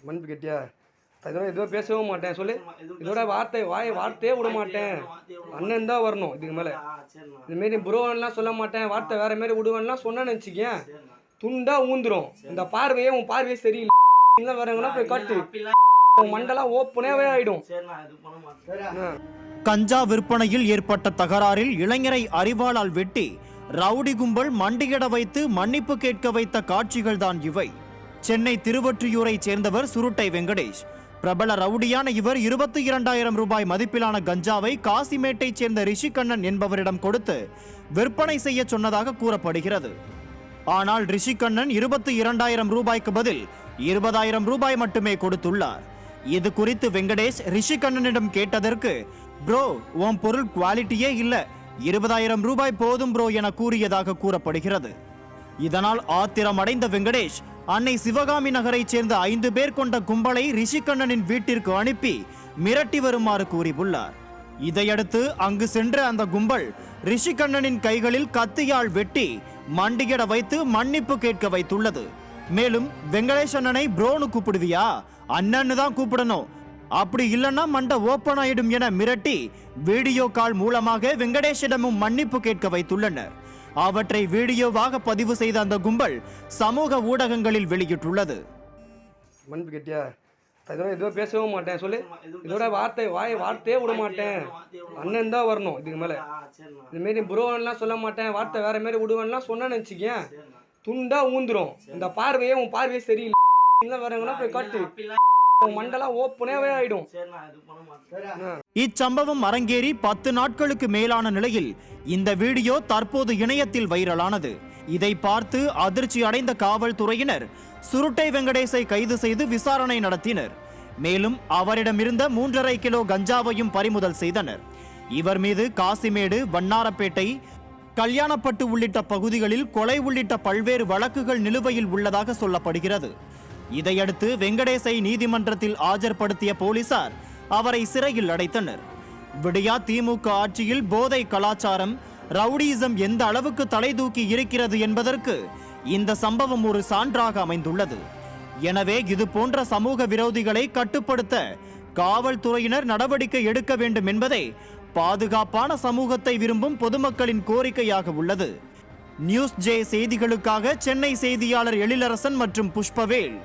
மன்னிப்பு கேட்டியா? இதோட எதுவும் பேசவும் மாட்டேன் சொல்லு. இதோட வார்த்தையே விட மாட்டேன். அண்ணன் தான் வரணும் இதுக்கு மேலே. இதுமாரி ப்ரோவெல்லாம் சொல்ல மாட்டேன், வார்த்தை வேற மாரி விடுவேன்லாம் சொன்னேன்னு வச்சுக்கேன், துண்டா ஊந்துரும். இந்த உன் பார்வையே சரியில்லை வரவங்கன்னா போய் காட்டு, உன் மண்டெல்லாம் ஓப்பனாகவே ஆகிடும். கஞ்சா விற்பனையில் ஏற்பட்ட தகராறில் இளைஞரை அரிவாளால் வெட்டி ரவுடி கும்பல் மண்டியிட வைத்து மன்னிப்பு கேட்க வைத்த காட்சிகள் தான் இவை. சென்னை திருவொற்றியூரை சேர்ந்தவர் சுருட்டை வெங்கடேஷ். பிரபல ரவுடியான இவர் 22,000 ரூபாய் மதிப்பிலான கஞ்சாவை காசிமேட்டை சேர்ந்த ரிஷிகண்ணன் என்பவரிடம் கொடுத்து விற்பனை செய்ய சொன்னதாக கூறப்படுகிறது. ஆனால் ரிஷிகண்ணன் 22,000 ரூபாய்க்கு பதில் 20,000 ரூபாய் மட்டுமே கொடுத்துள்ளார். இது குறித்து வெங்கடேஷ் ரிஷிகண்ணனிடம் கேட்டதற்கு, ப்ரோ உன் பொருள் குவாலிட்டியே இல்ல, 20,000 ரூபாய் போதும் ப்ரோ என கூறியதாக கூறப்படுகிறது. இதனால் ஆத்திரமடைந்த வெங்கடேஷ் அன்னை சிவகாமி நகரை சேர்ந்த 5 பேர் கொண்ட கும்பலை ரிஷிகண்ணனின் வீட்டிற்கு அனுப்பி மிரட்டி வருமாறு கூறியுள்ளார். இதையடுத்து அங்கு சென்ற அந்த கும்பல் ரிஷிகண்ணனின் கைகளில் கத்தியால் வெட்டி மண்டியிட வைத்து மன்னிப்பு கேட்க வைத்துள்ளது. மேலும் வெங்கடேஷ் அண்ணனை ப்ரோனு கூப்பிடுவியா, அண்ணன்னு தான் கூப்பிடணும், அப்படி இல்லைன்னா மண்டை ஓப்பன் ஆயிடும் என மிரட்டி வீடியோ கால் மூலமாக வெங்கடேஷிடமும் மன்னிப்பு கேட்க வைத்துள்ளனர். அவற்றை வீடியோவாக பதிவு செய்த அந்த கும்பல் சமூக ஊடகங்களில் வெளியிட்டுள்ளது. மன்னிப்பு கேட்டியா? இதோட எதுவும் பேசவும் மாட்டேன் சொல்லு. இதோட வார்த்தையே விட மாட்டேன். அண்ணன் தான் வரணும் இதுக்கு மேலே. இதுமாரி ப்ரோவெல்லாம் சொல்ல மாட்டேன், வார்த்தை வேற மாரி விடுவேன்லாம் சொன்னேன்னு வச்சுக்கேன், துண்டா ஊந்துரும். இந்த உன் பார்வையே சரியில்லை வரவங்கன்னா போய் காட்டு, மண்டெல்லாம் ஓப்பனாகவே ஆகிடும். இச்சம்பவம் அரங்கேறி 10 நாட்களுக்கு மேலான நிலையில் இந்த வீடியோ தற்போது இணையத்தில் வைரலானது. இதை பார்த்து அதிர்ச்சி அடைந்த காவல்துறையினர் சுருட்டை வெங்கடேஷை கைது செய்து விசாரணை நடத்தினர். மேலும் அவரிடமிருந்த 3.5 கிலோ கஞ்சாவையும் பறிமுதல் செய்தனர். இவர் மீது காசிமேடு, வண்ணாரப்பேட்டை, கல்யாணப்பட்டு உள்ளிட்ட பகுதிகளில் கொலை உள்ளிட்ட பல்வேறு வழக்குகள் நிலுவையில் உள்ளதாக சொல்லப்படுகிறது. இதையடுத்து வெங்கடேஷை நீதிமன்றத்தில் ஆஜர்படுத்திய போலீசார் அவரை சிறையில் அடைத்தனர். விடியா திமுக ஆட்சியில் போதை கலாச்சாரம், ரவுடியிசம் எந்த அளவுக்கு தலை தூக்கி இருக்கிறது என்பதற்கு இந்த சம்பவம் ஒரு சான்றாக அமைந்துள்ளது. எனவே இது போன்ற சமூக விரோதிகளை கட்டுப்படுத்த காவல்துறையினர் நடவடிக்கை எடுக்க வேண்டும் என்பதே பாதுகாப்பான சமூகத்தை விரும்பும் பொதுமக்களின் கோரிக்கையாக உள்ளது. நியூஸ் ஜே செய்திகளுக்காக சென்னை செய்தியாளர் எழிலரசன் மற்றும் புஷ்பவேல்.